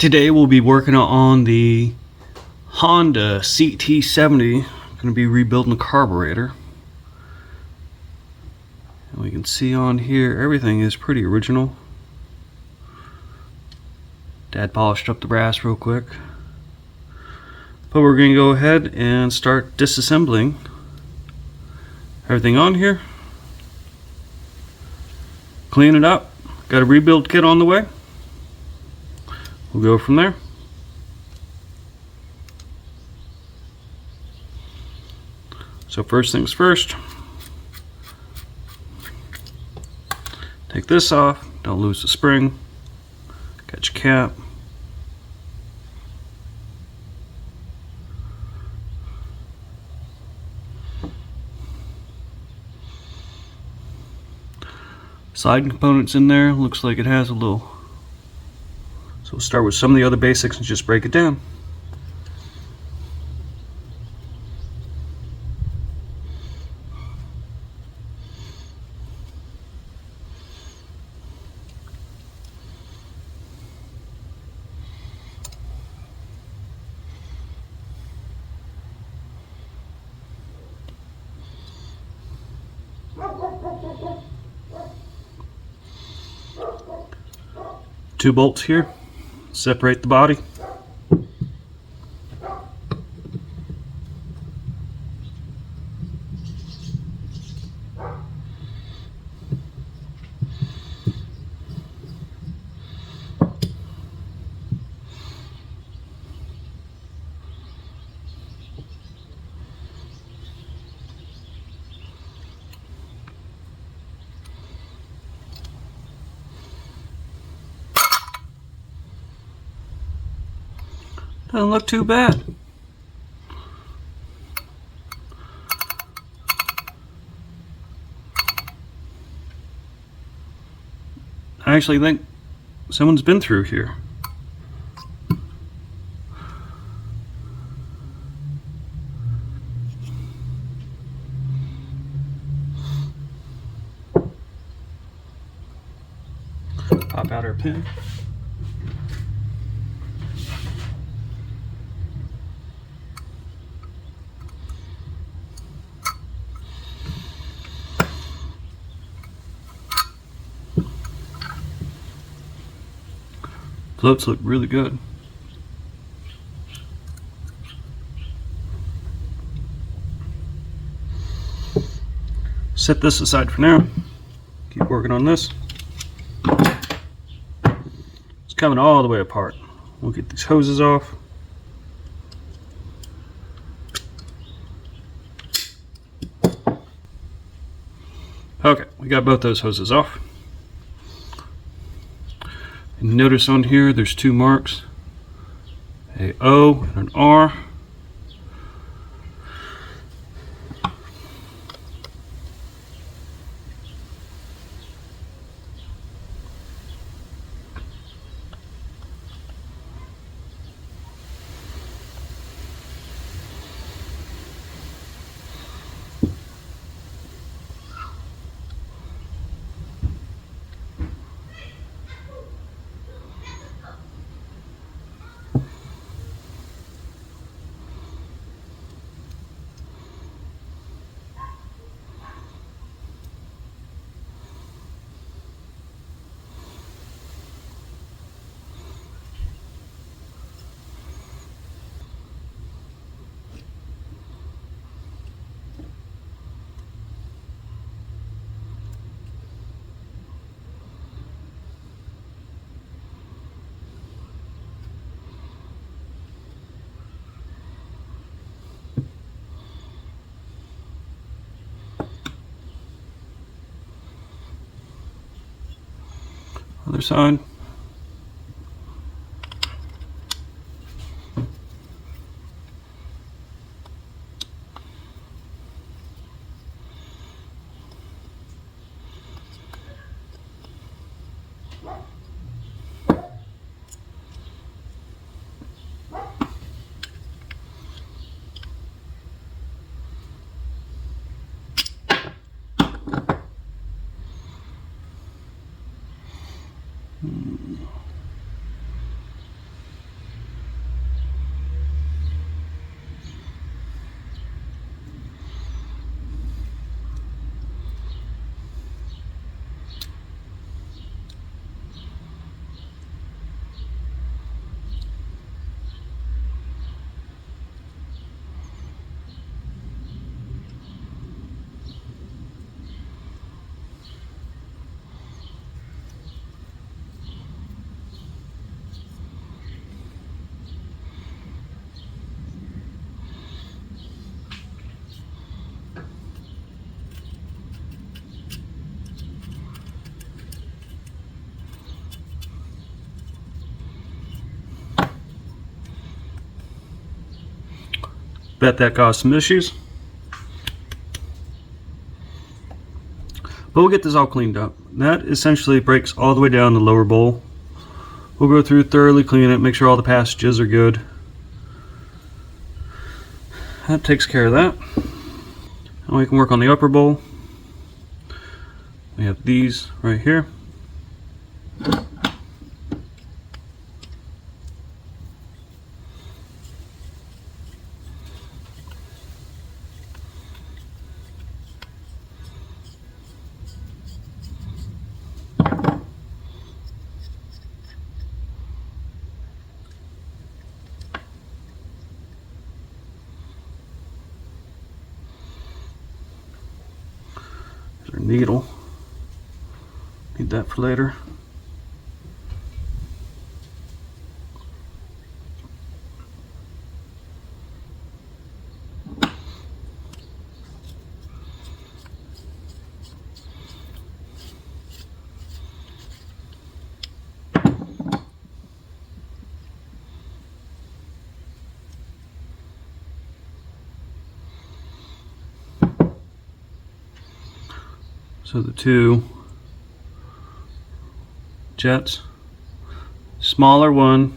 Today we'll be working on the Honda CT70. Going to be rebuilding the carburetor. And we can see on here everything is pretty original. Dad polished up the brass real quick. But we're going to go ahead and start disassembling everything on here. Clean it up. Got a rebuild kit on the way. We'll go from there. So first things first, take this off, don't lose the spring, catch your cap. Side components in there, looks like it has a little. So we'll start with some of the other basics and just break it down. Two bolts here, separate the body. Doesn't look too bad. I actually think someone's been through here. Pop out our pin. Floats look really good. Set this aside for now. Keep working on this. It's coming all the way apart. We'll get these hoses off. Okay, we got both those hoses off. And notice on here there's two marks, a O and an R. Other side. Bet that caused some issues. But we'll get this all cleaned up. That essentially breaks all the way down the lower bowl. We'll go through, thoroughly clean it, make sure all the passages are good. That takes care of that. Now we can work on the upper bowl. We have these right here. There's our needle. Need that for later. So the two jets, smaller one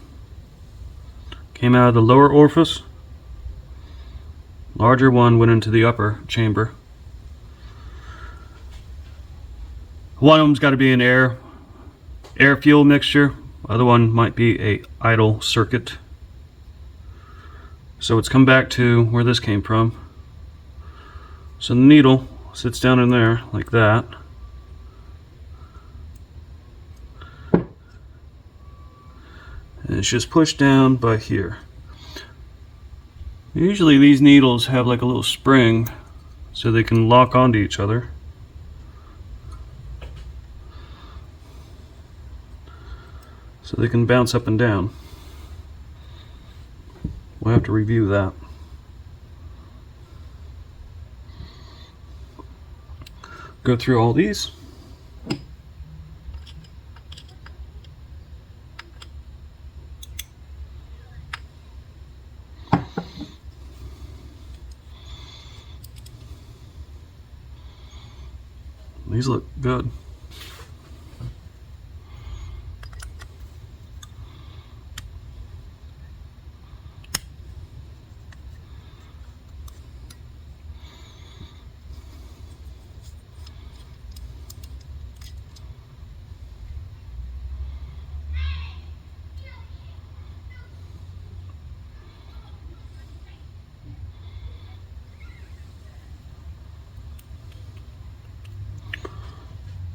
came out of the lower orifice, larger one went into the upper chamber. One of them's got to be an air fuel mixture, other one might be a idle circuit. So it's come back to where this came from. So the needle sits down in there like that. And it's just pushed down by here. Usually these needles have like a little spring so they can lock onto each other. So they can bounce up and down. We'll have to review that. Go through all these. These look good.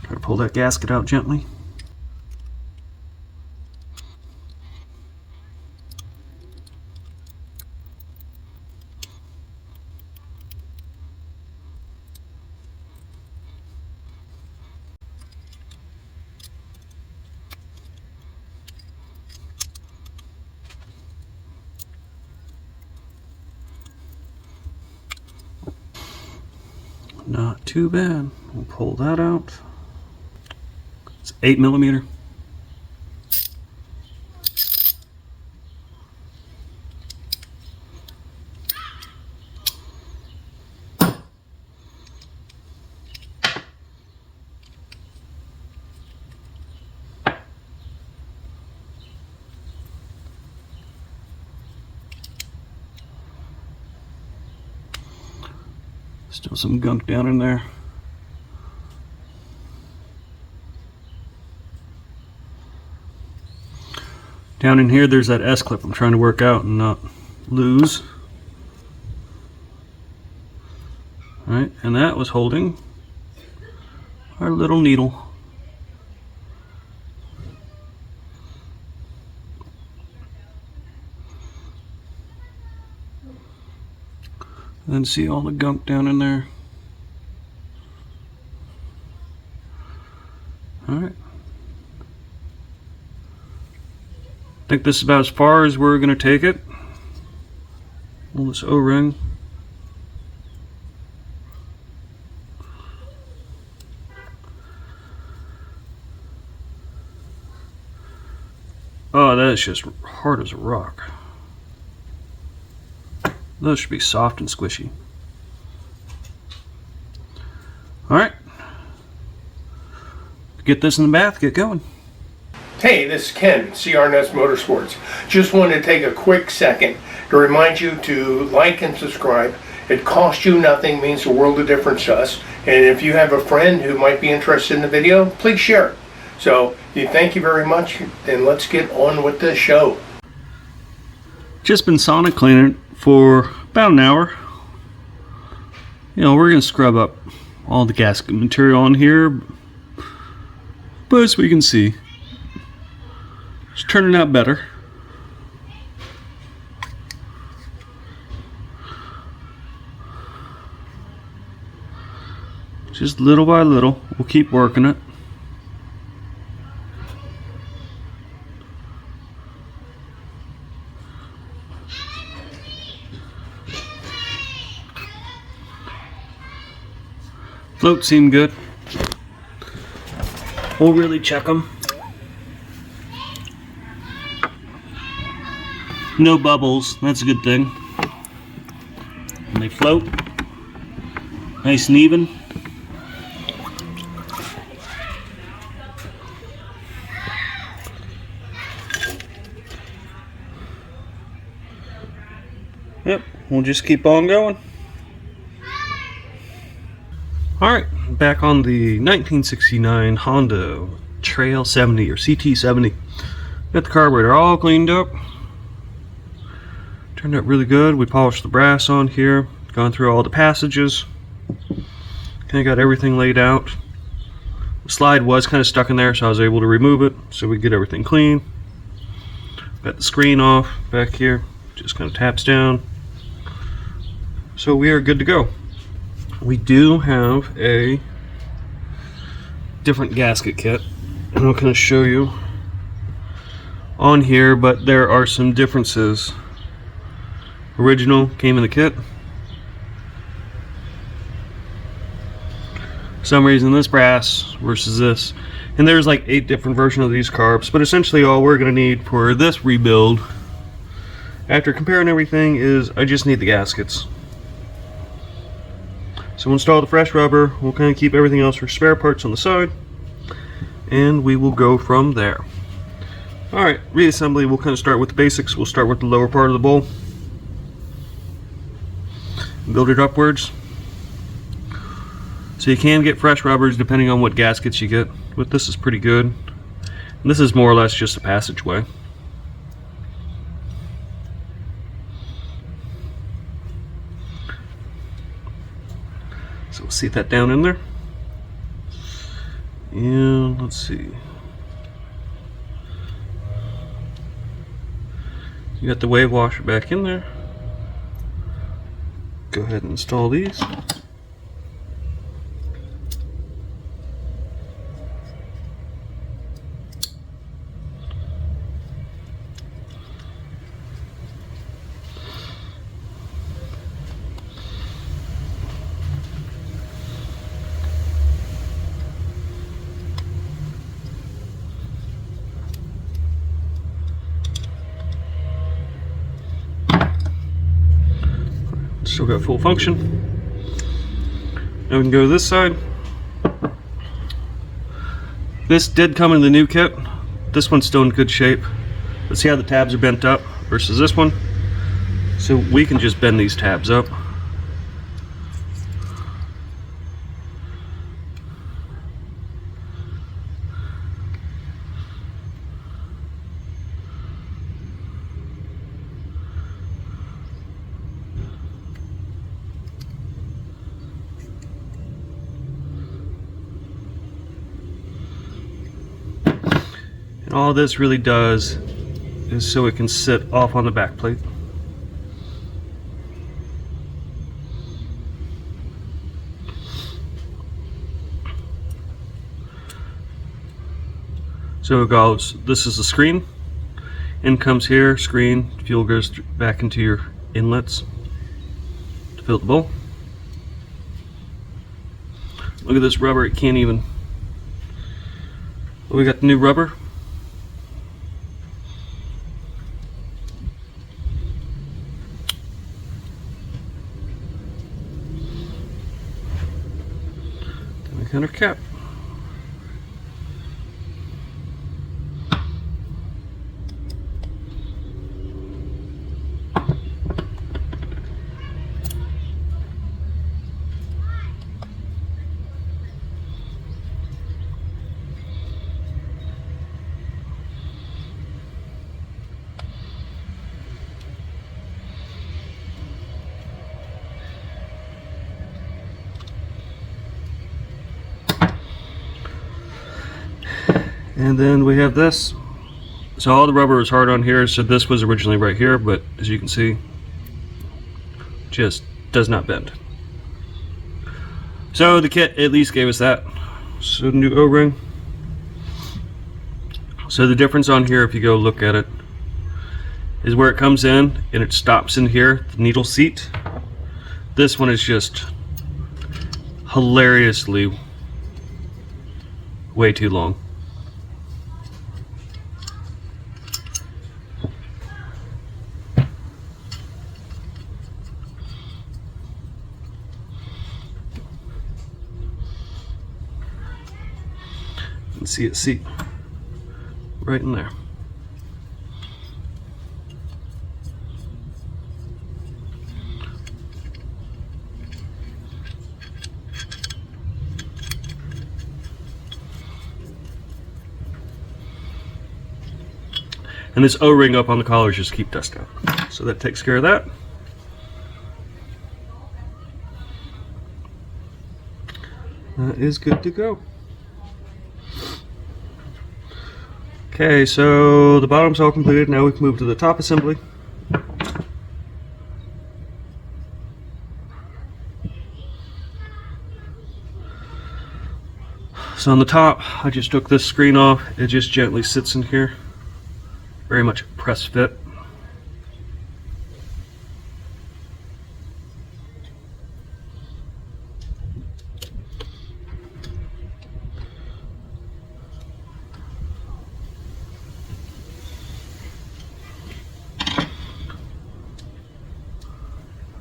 Try to pull that gasket out gently. Not too bad. We'll pull that out. It's 8mm. Still some gunk down in there. Down in here there's that S-clip I'm trying to work out and not lose. Alright, and that was holding our little needle. And then see all the gunk down in there. Alright. I think this is about as far as we're going to take it. Pull this O-ring. Oh, that is just hard as a rock. Those should be soft and squishy. Alright. Get this in the bath, get going. Hey, this is Ken, CRNS Motorsports. Just wanted to take a quick second to remind you to like and subscribe. It costs you nothing, means the world of difference to us. And if you have a friend who might be interested in the video, please share it. So, thank you very much, and let's get on with the show. Just been sonic cleaning for about an hour. You know, we're going to scrub up all the gasket material on here. But as we can see, it's turning out better. Just little by little, we'll keep working it. Floats seem good. We'll really check them. No bubbles, that's a good thing. And they float nice and even. Yep, we'll just keep on going. Alright, back on the 1969 Honda Trail 70 or CT70. Got the carburetor all cleaned up. Turned out really good. We polished the brass on here, gone through all the passages. Kind of got everything laid out. The slide was kind of stuck in there, so I was able to remove it so we get everything clean. Got the screen off back here, just kind of taps down. So we are good to go. We do have a different gasket kit, and I'm going to show you on here, but there are some differences. Original came in the kit. For some reason this brass versus this, and there's like 8 different versions of these carbs, but essentially all we're going to need for this rebuild, after comparing everything, is I just need the gaskets. So we'll install the fresh rubber, we'll kind of keep everything else for spare parts on the side, and we will go from there. Alright, reassembly, we'll kind of start with the basics. We'll start with the lower part of the bowl. Build it upwards. So you can get fresh rubbers depending on what gaskets you get, but this is pretty good. And this is more or less just a passageway. So we'll seat that down in there. And let's see. You got the wave washer back in there. Go ahead and install these. Still got full function. Now we can go to this side. This did come in the new kit. This one's still in good shape. Let's see how the tabs are bent up versus this one. So we can just bend these tabs up. And all this really does is so it can sit off on the back plate. So it goes, this is the screen, in comes here, screen, fuel goes back into your inlets to fill the bowl. Look at this rubber, it can't even, well, we got the new rubber. and our cap. And then we have this. So all the rubber is hard on here, so this was originally right here, but as you can see, just does not bend. So the kit at least gave us that. So new O-ring. So the difference on here, if you go look at it, is where it comes in and it stops in here, the needle seat. This one is just hilariously way too long. You can see it seat right in there. And this O-ring up on the collars just keep dust out. So that takes care of that. That is good to go. Okay, so the bottom's all completed. Now we can move to the top assembly. So on the top, I just took this screen off. It just gently sits in here. Very much press fit.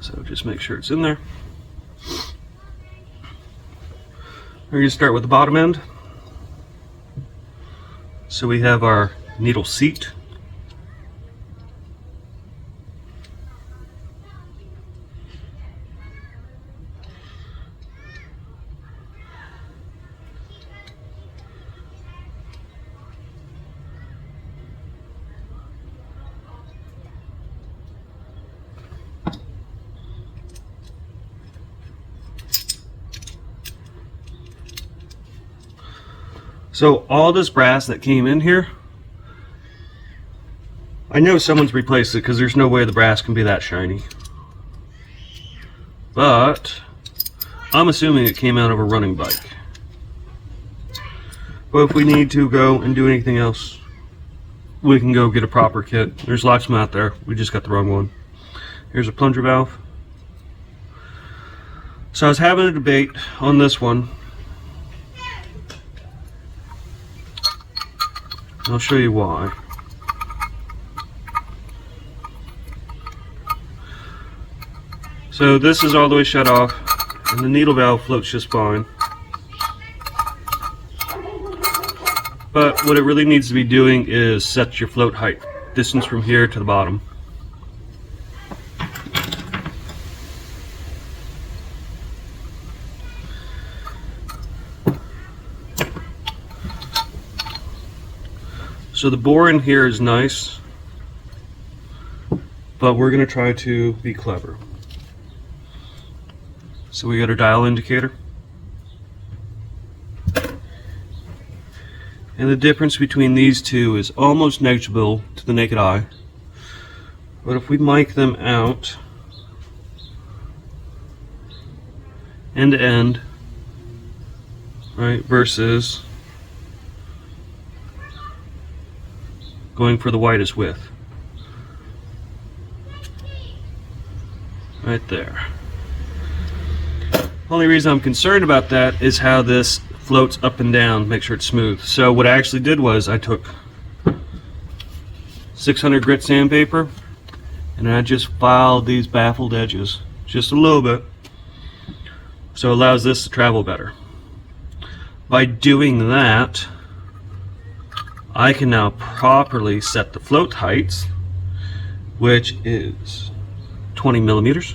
So just make sure it's in there. We're going to start with the bottom end. So we have our needle seat. So all this brass that came in here, I know someone's replaced it because there's no way the brass can be that shiny. But I'm assuming it came out of a running bike. But if we need to go and do anything else, we can go get a proper kit. There's lots of them out there. We just got the wrong one. Here's a plunger valve. So I was having a debate on this one. I'll show you why. So this is all the way shut off, and the needle valve floats just fine. But what it really needs to be doing is set your float height, distance from here to the bottom. So the bore in here is nice, but we're going to try to be clever. So we got our dial indicator. And the difference between these two is almost negligible to the naked eye. But if we mic them out end to end, right, versus going for the widest width. Right there. Only reason I'm concerned about that is how this floats up and down, make sure it's smooth. So what I actually did was I took 600 grit sandpaper and I just filed these baffled edges just a little bit, so it allows this to travel better. by doing that, I can now properly set the float heights, which is 20 millimeters.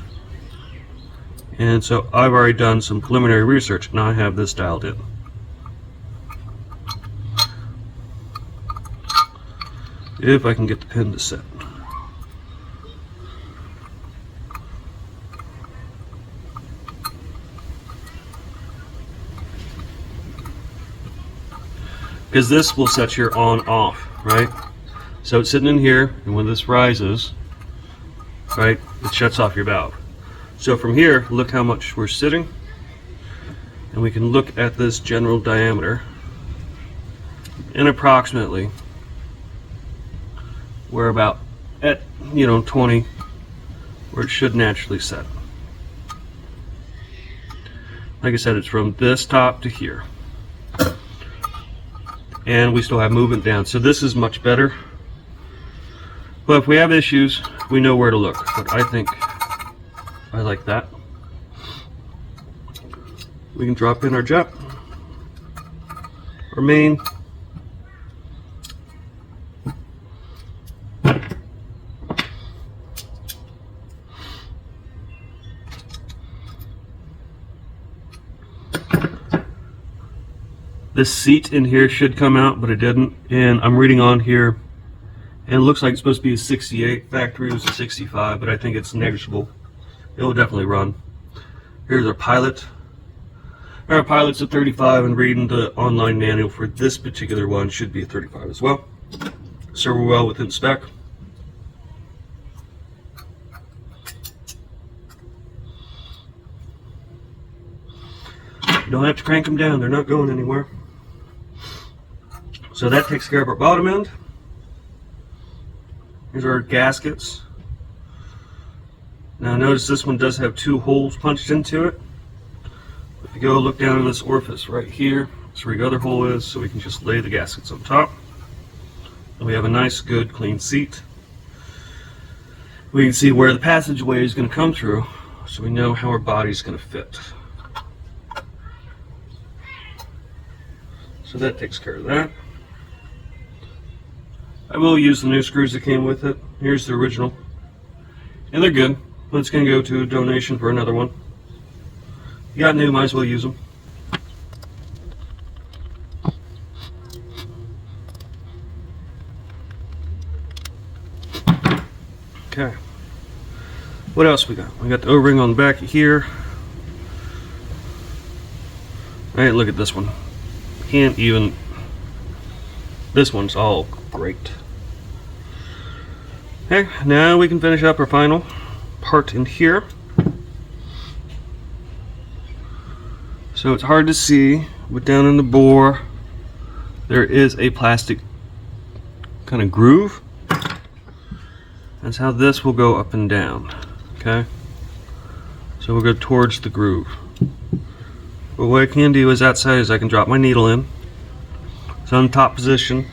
And so I've already done some preliminary research, and I have this dialed in. If I can get the pin to set. Because this will set your on off, right? So it's sitting in here, and when this rises, right, it shuts off your valve. So from here, look how much we're sitting, and we can look at this general diameter, and approximately we're about at 20, where it should naturally set. Like I said, it's from this top to here. And we still have movement down, so this is much better. But if we have issues, we know where to look. But I think I like that. We can drop in our jet, our main, this seat in here should come out, but it didn't. And I'm reading on here, and it looks like it's supposed to be a 68. Factory was a 65, but I think it's negligible. It will definitely run. Here's our pilot. Our pilot's a 35, and reading the online manual for this particular one should be a 35 as well. So we're well within spec. You don't have to crank them down, they're not going anywhere. So that takes care of our bottom end. Here's our gaskets. Now notice this one does have 2 holes punched into it. If you go look down in this orifice right here, that's where your other hole is, so we can just lay the gaskets on top. And we have a nice, good, clean seat. We can see where the passageway is going to come through, so we know how our body's going to fit. So that takes care of that. I will use the new screws that came with it. Here's the original. And they're good, but it's going to go to a donation for another one. You got new, might as well use them. Okay. What else we got? We got the O-ring on the back here. Alright, look at this one. Can't even. This one's all great. Okay, now we can finish up our final part in here. So it's hard to see, but down in the bore there is a plastic kind of groove. That's how this will go up and down. Okay, so we'll go towards the groove. But what I can do is outside is I can drop my needle in. So in top position.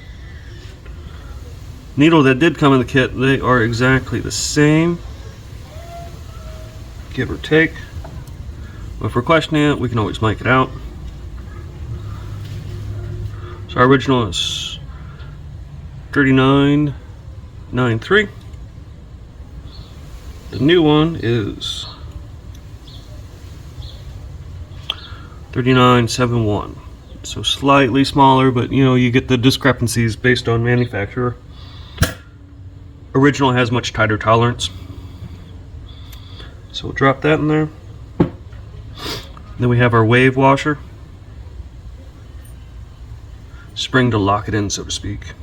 Needle that did come in the kit, they are exactly the same, give or take. But if we're questioning it, we can always mic it out. So our original is 39.93. The new one is 39.71. So slightly smaller, but you get the discrepancies based on manufacturer. Original has much tighter tolerance. So we'll drop that in there. Then we have our wave washer. Spring to lock it in, so to speak.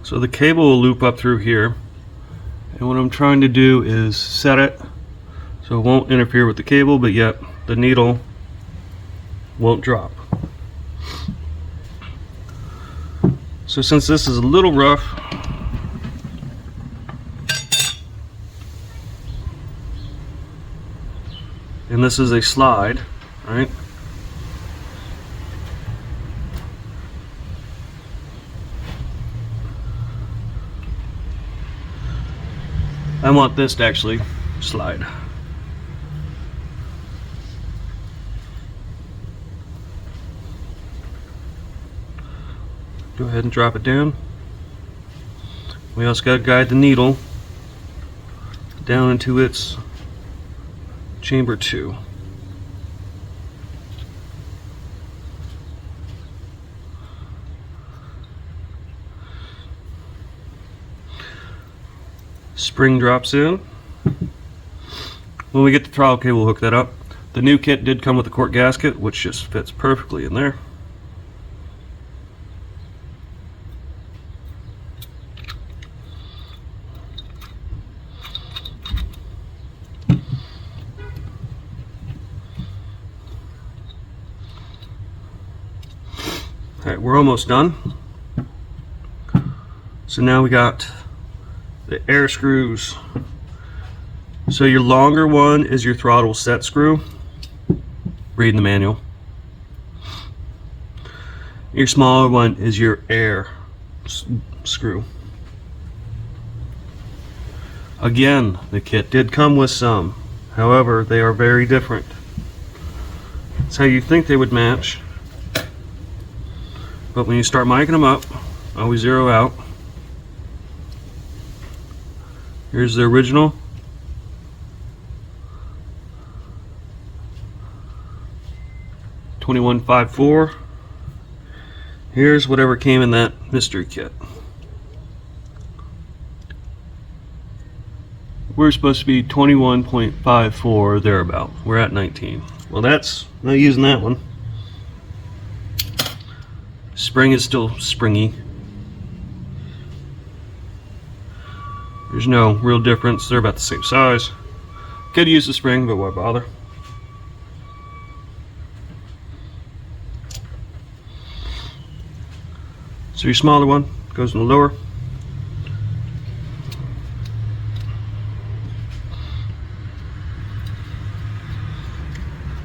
So the cable will loop up through here, and what I'm trying to do is set it so So it won't interfere with the cable, but yet the needle won't drop. So since this is a little rough, and this is a slide, right? I want this to actually slide. Go ahead and drop it down. We also got to guide the needle down into its chamber 2. Spring drops in. When we get the throttle cable, we'll hook that up. The new kit did come with a quart gasket, which just fits perfectly in there. Alright, we're almost done. So now we got the air screws. So your longer one is your throttle set screw. Read in the manual. Your smaller one is your air screw. Again, the kit did come with some. However, they are very different. That's how you think they would match. But when you start miking them up, always zero out. Here's the original. $21.54. Here's whatever came in that mystery kit. We're supposed to be 21.54 thereabout. We're at 19. Well, that's not using that one. Spring is still springy. There's no real difference. They're about the same size. Could use the spring, but why bother? So your smaller one goes in the lower.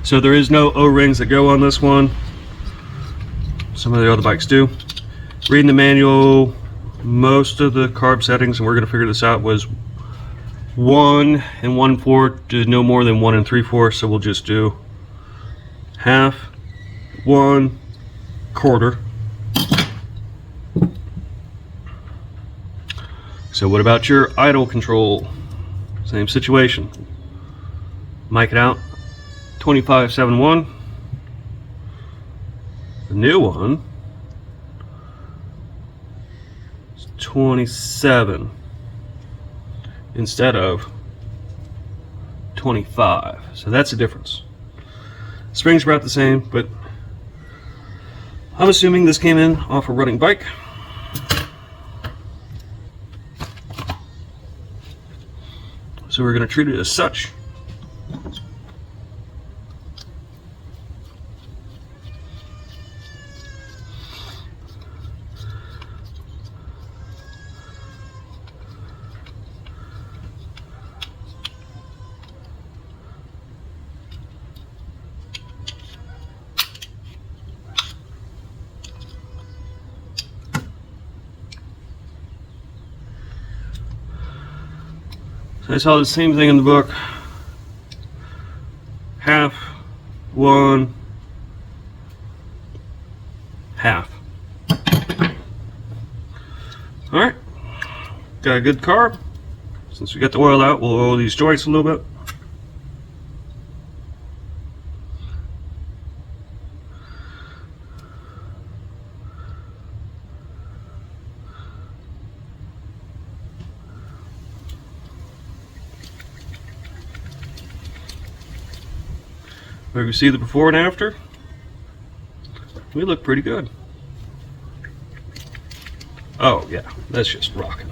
So there is no O-rings that go on this one. Some of the other bikes do. Reading the manual, most of the carb settings, and we're going to figure this out, was 1 1/4 to no more than 1 3/4. So we'll just do half, 1/4. So what about your idle control? Same situation. Mic it out, 25.71. The new one is 27 instead of 25. So that's the difference. Springs are about the same, but I'm assuming this came in off a running bike. So we're going to treat it as such. So I saw the same thing in the book. Half, 1, half. Alright, got a good carb. Since we got the oil out, we'll oil these joints a little bit. But we see the before and after. We look pretty good. Oh yeah, that's just rocking.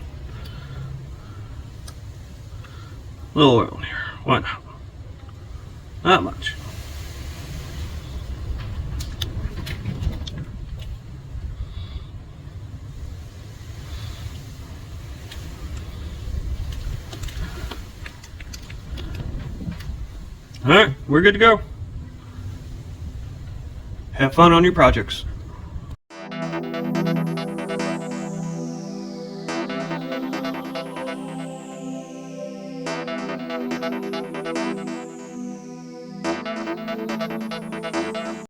A little oil in here, why not? Not much. Alright, we're good to go. Have fun on your projects.